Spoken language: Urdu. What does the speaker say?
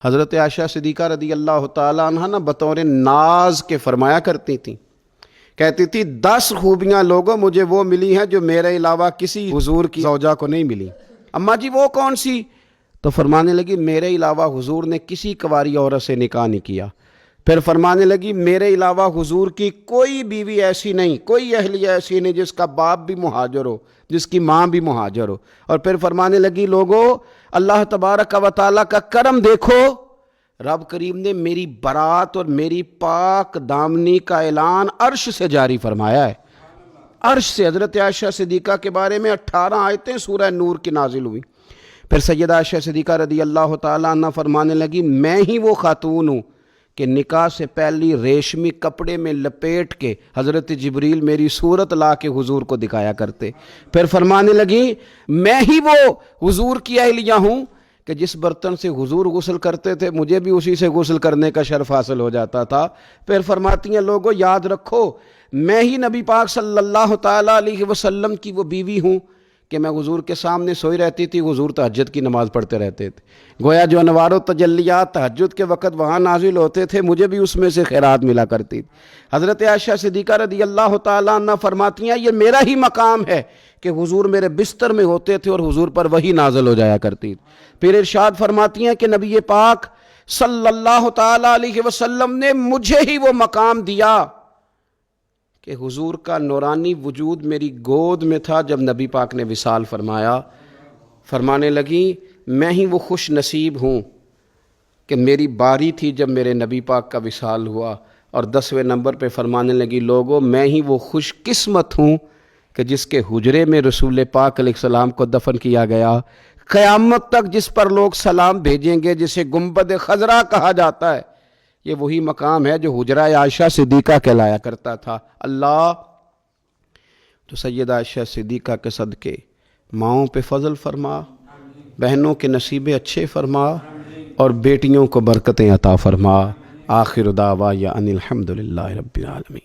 حضرت عائشہ صدیقہ رضی اللہ تعالیٰ عنہ نا بطور ناز کے فرمایا کرتی تھیں، کہتی تھی 10 خوبیاں لوگوں مجھے وہ ملی ہیں جو میرے علاوہ کسی حضور کی زوجہ کو نہیں ملی۔ اماں جی وہ کون سی؟ تو فرمانے لگی میرے علاوہ حضور نے کسی کنواری عورت سے نکاح نہیں کیا۔ پھر فرمانے لگی میرے علاوہ حضور کی کوئی بیوی ایسی نہیں، کوئی اہلیہ ایسی نہیں جس کا باپ بھی مہاجر ہو، جس کی ماں بھی مہاجر ہو۔ اور پھر فرمانے لگی لوگو اللہ تبارک و تعالیٰ کا کرم دیکھو، رب کریم نے میری برات اور میری پاک دامنی کا اعلان عرش سے جاری فرمایا ہے۔ عرش سے حضرت عائشہ صدیقہ کے بارے میں 18 آیتیں سورہ نور کی نازل ہوئی۔ پھر سیدہ عائشہ صدیقہ رضی اللہ تعالیٰ عنہ فرمانے لگی میں ہی وہ خاتون ہوں کہ نکاح سے پہلی ریشمی کپڑے میں لپیٹ کے حضرت جبریل میری صورت لا کے حضور کو دکھایا کرتے۔ پھر فرمانے لگی میں ہی وہ حضور کی اہلیہ ہوں کہ جس برتن سے حضور غسل کرتے تھے مجھے بھی اسی سے غسل کرنے کا شرف حاصل ہو جاتا تھا۔ پھر فرماتی ہیں لوگوں یاد رکھو میں ہی نبی پاک صلی اللہ تعالیٰ علیہ وسلم کی وہ بیوی ہوں کہ میں حضور کے سامنے سوئی رہتی تھی، حضور تہجد کی نماز پڑھتے رہتے تھے، گویا جو انوار و تجلیات تہجد کے وقت وہاں نازل ہوتے تھے مجھے بھی اس میں سے خیرات ملا کرتی تھی۔ حضرت عائشہ صدیقہ رضی اللہ تعالیٰ عنہ فرماتی ہیں یہ میرا ہی مقام ہے کہ حضور میرے بستر میں ہوتے تھے اور حضور پر وحی نازل ہو جایا کرتی تھی۔ پھر ارشاد فرماتی ہیں کہ نبی پاک صلی اللہ تعالیٰ علیہ وسلم نے مجھے ہی وہ مقام دیا کہ حضور کا نورانی وجود میری گود میں تھا جب نبی پاک نے وصال فرمایا۔ فرمانے لگی میں ہی وہ خوش نصیب ہوں کہ میری باری تھی جب میرے نبی پاک کا وصال ہوا۔ اور 10ویں نمبر پہ فرمانے لگی لوگوں میں ہی وہ خوش قسمت ہوں کہ جس کے حجرے میں رسول پاک علیہ السلام کو دفن کیا گیا۔ قیامت تک جس پر لوگ سلام بھیجیں گے جسے گنبد خضرا کہا جاتا ہے، یہ وہی مقام ہے جو حجرہ عائشہ صدیقہ کہلایا کرتا تھا۔ اللہ تو سیدہ عائشہ صدیقہ کے صدقے ماؤں پہ فضل فرما، بہنوں کے نصیبے اچھے فرما، اور بیٹیوں کو برکتیں عطا فرما۔ آخر دعوایا ان الحمدللہ رب العالمین۔